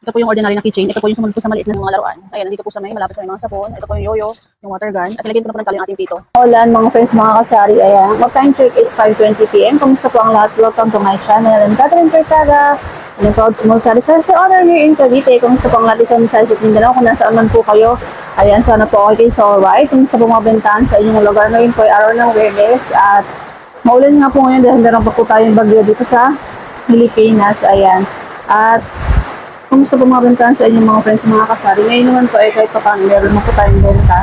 Ito po yung ordinary na keychain. Ito po yung sumunod po sa maliit na mga laruan. Ayan, nandito po sa may malapit sa mga sapon. Ito po yung yoyo, yung water gun. At nilagyan ko na po ng talo yung ating pito. Hola mga friends, mga kasari. Ayan, what time check is 5:20 p.m. Kamusta po ang lahat? Welcome to my channel. I'm Catherine Pertaga. And I'm proud small sari-sari for honor here in Cavite. Kamusta po ang lahat sa Visayas at Mindanao? Kung nasaan man po kayo, ayan, sana po okay kayo alright. Kamusta po mga bentahan sa inyong lugar? Ngayon po ay araw ng Webes at maulan nga po ngayon dahil meron pa po tayong bagyo dito sa Pilipinas. Ayan. At kumusta po mga bentahan sa inyong mga friends, mga kasari? Ngayon naman po ay kahit pa paano meron na po tayong benta.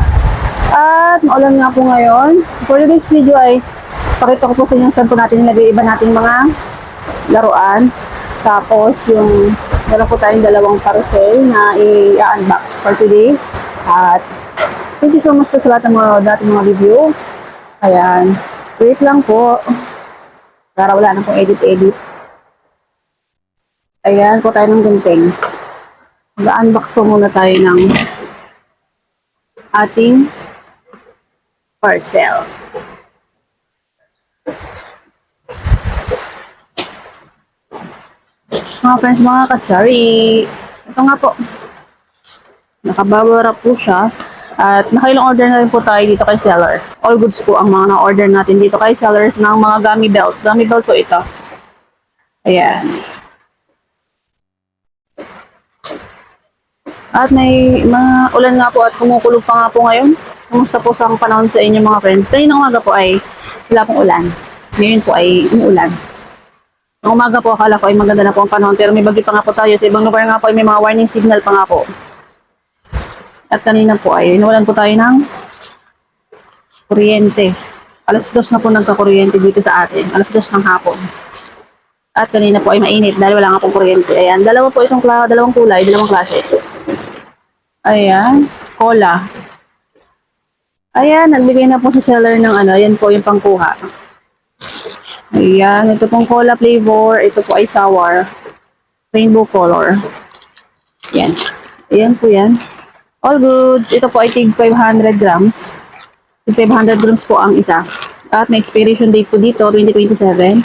At maulan nga po ngayon. For today's video ay pakita ko po sa inyo saan po natin nilagay iba nating mga laruan. Tapos yung meron po tayong dalawang parcel na i-unbox for today. At thank you so much po sa lahat ng mga dating mga videos. Ayan. Wait lang po. Para wala na pong edit-edit. Ayan po tayo ng gunting. Mag-unbox po muna tayo ng ating parcel. Mga friends, mga kasari. Ito nga po. Nakababara po siya. At nakailang order na rin po tayo dito kay seller. All goods po ang mga na-order natin dito kay sellers ng mga gummy belt. Gummy belt po ito. Ayan. At may mga ulan nga po at kumukulog pa nga po ngayon. Kumusta po sa panahon sa inyo mga friends? Kanina umaga po ay wala pong ulan. Ngayon po ay umuulan. Ang umaga po akala ko ay maganda na po ang panahon pero may bagyo pa nga po tayo. Sa ibang lugar nga po ay may mga warning signal pa nga po. At kanina po ay nawalan po tayo ng kuryente. Alas 2 na po nagka-kuryente dito sa atin. Alas 2 ng hapon. At kanina po ay mainit dahil wala nga pong kuryente. Ayan, dalawa po itong dalawang kulay, dalawang klase. Ayan, cola. Ayan, nagbigay na po si seller ng ano, ayan po yung pangkuha. Ayan, ito pong cola flavor, ito po ay sour. Rainbow color. Ayan, ayan po yan. All goods, ito po ay tig 500 grams. Tig 500 grams po ang isa. At may expiration date po dito, 2027.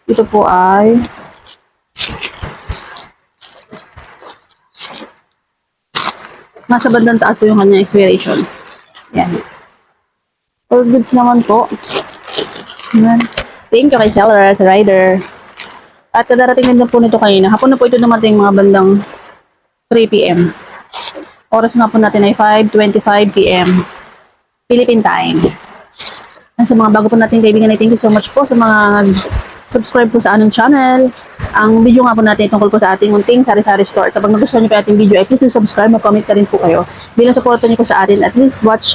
Ito po ay nasa bandang taas po yung kanyang expiration. Yan. All goods naman po. Yan. Thank you kay seller at rider. At kadarating din po nito kanina. Hapon na po ito dumating mga bandang 3 p.m. Oras nga po natin ay 5:25 p.m. Philippine time. At sa mga bago po natin kaibigan ay thank you so much po sa mga subscribe po sa anong channel. Ang video nga po natin tungkol po sa ating munting sari-sari store. Kapag nagustuhan niyo po ating video, ay please subscribe, mag-comment ka rin po kayo. Bilang supporto niyo po sa atin, at least watch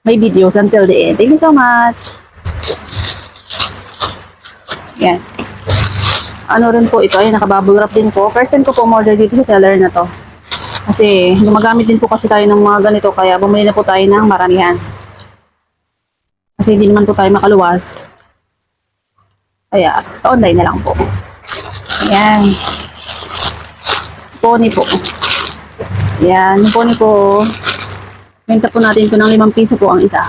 my videos until the end. Thank you so much. Yan. Ano rin po ito, ay nakabubble wrap din po. First time ko po order dito sa seller na to. Kasi gumagamit din po kasi tayo ng mga ganito, kaya bumili na po tayo ng maramihan. Kasi hindi naman po tayo makaluwas. Kaya, online na lang po. Ayan. Pony po. Ayan. Yung pony po, benta po natin ito ng 5 piso po ang isa.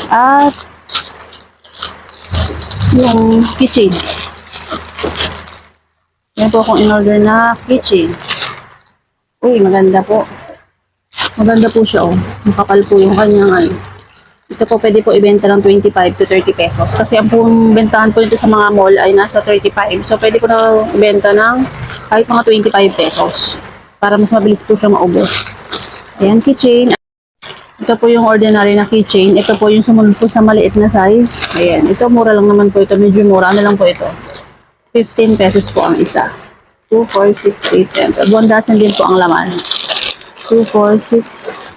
At, yung keychain. Yan po akong in-order na keychain. Uy, maganda po. Maganda po siya, oh. Makapal po yung kanyang ano. Ito po pwede po ibenta ng 25 to 30 pesos. Kasi ang pong bentahan po dito sa mga mall ay nasa 35. So pwede ko na ibenta ng kahit mga 25 pesos. Para mas mabilis po siya maubos. Ayan, keychain. Ito po yung ordinary na keychain. Ito po yung sumunod po sa maliit na size. Ayan, ito mura lang naman po ito. Medyo mura. Ano lang po ito? 15 pesos po ang isa. 2, 4, 6, 8, 10. 1 dozen din po ang laman. 2, 4, 6,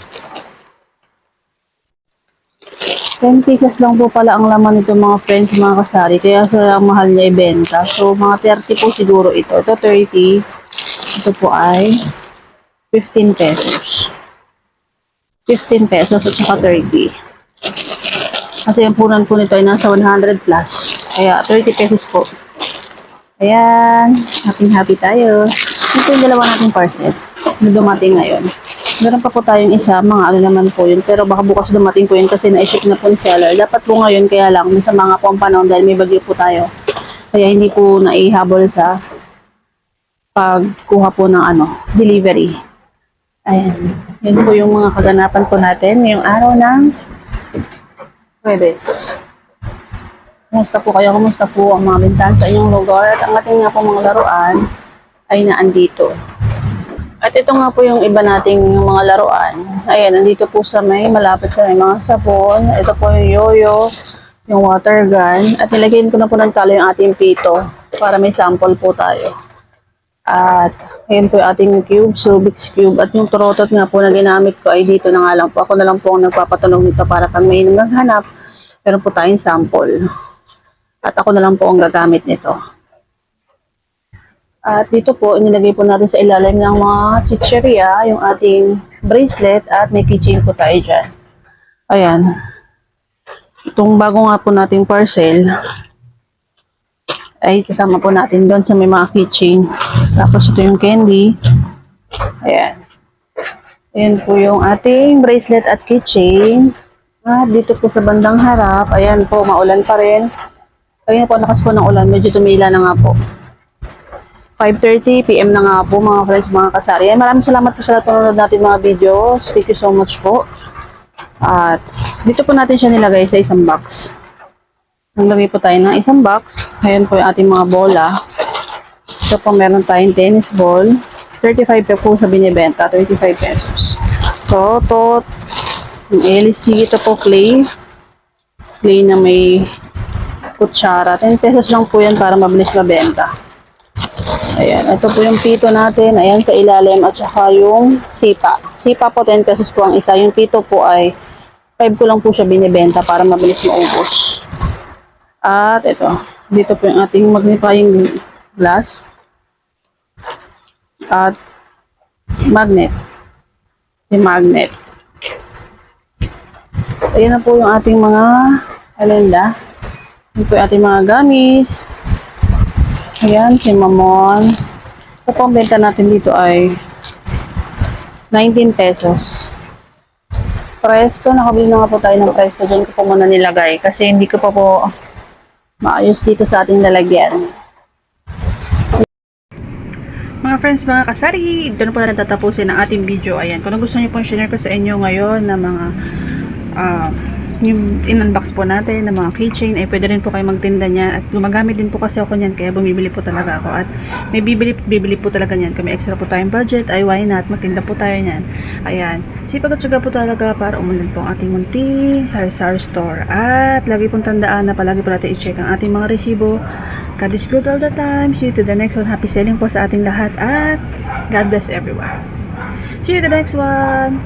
10 pieces lang po pala ang laman nito mga friends, mga kasari. Kaya sa mahal niya ibenta. So, mga 30 po siguro ito. Ito 30. Ito po ay 15 pesos. 15 pesos at saka 30. Kasi yung punan po nito ay nasa 100 plus. Kaya 30 pesos po. Ayan. Happy tayo. Ito yung dalawa nating parcel na dumating ngayon. Meron pa po tayong isa, mga ano naman po yun. Pero baka bukas dumating po yun kasi na-ship na po ng seller. Dapat po ngayon, kaya lang, sa mga po ang panahon dahil may bagyo po tayo. Kaya hindi po naihabol sa pagkuha po ng delivery. Ayan. Yan po yung mga kaganapan po natin ngayong araw ng Huwebes. Kumusta po kayo? Kumusta po ang mga bintahan sa inyong lugar? At ang ating nga po mga laruan ay naandito. At ito nga po yung iba nating mga laruan. Ayan, nandito po sa malapit sa may mga sabon. Ito po yung yoyo, yung water gun. At nilagyan ko na po ng talo yung ating pito para may sample po tayo. At ayan po yung ating cube, Rubik's Cube. At yung trotot nga po na ginamit ko ay dito na nga lang po. Ako na lang po ang nagpapatulong nito para pag may naghanap, meron po tayong sample. At ako na lang po ang gagamit nito. At dito po, inilagay po natin sa ilalim ng mga chicheria, yung ating bracelet at may keychain po tayo dyan. Ayan. Itong bago nga po nating parcel, ay kasama po natin doon sa may mga keychain. Tapos ito yung candy. Ayan. Ayan po yung ating bracelet at keychain. At dito po sa bandang harap, ayan po, maulan pa rin. Ayun po, lakas po ng ulan. Medyo tumila na nga po. 5:30 PM na nga po mga friends, mga kasari. Ay, maraming salamat po sa panonood natin mga videos. Thank you so much po. At dito po natin siya nilagay sa isang box. Naglagay po tayo ng isang box. Ayan po yung ating mga bola. Ito po meron tayong tennis ball. 35 po sa binibenta. 35 pesos. Totot. Yung LC. Ito po clay. Clay na may kutsara. 10 pesos lang po yan para mabilis mabenta. Ayan, ito po yung pito natin. Ayan, sa ilalim at saka yung sipa. Sipa po 10 pesos po ang isa. Yung pito po ay 5 ko lang po siya binibenta para mabilis maubos. At ito, dito po yung ating magnifying glass. At magnet. Yung magnet. Ayan na po yung ating mga alenda. Ito po yung ating mga gamis. Ayan, si Mamon. Ito po ang benta natin dito ay 19 pesos. Presto, nakabili na nga po tayo ng presto. Diyan ko po muna nilagay kasi hindi ko pa po maayos dito sa ating lalagyan. Mga friends, mga kasari, ito na po na tatapusin ang ating video. Ayan, kung gusto niyo po share ko sa inyo ngayon na mga yung in-unbox po natin ng mga keychain, ay pwede rin po kayo magtinda niyan. At gumagamit din po kasi ako niyan, kaya bumibili po talaga ako. At may bibili po talaga niyan. Kung may extra po tayong budget, ay why not, magtinda po tayo niyan. Ayan, sipag at syaga po talaga para umunlad po ang ating munting sari-sari store. At lagi pong tandaan na palagi po natin i-check ang ating mga resibo. God is good all the time. See you to the next one. Happy selling po sa ating lahat. At God bless everyone. See you to the next one.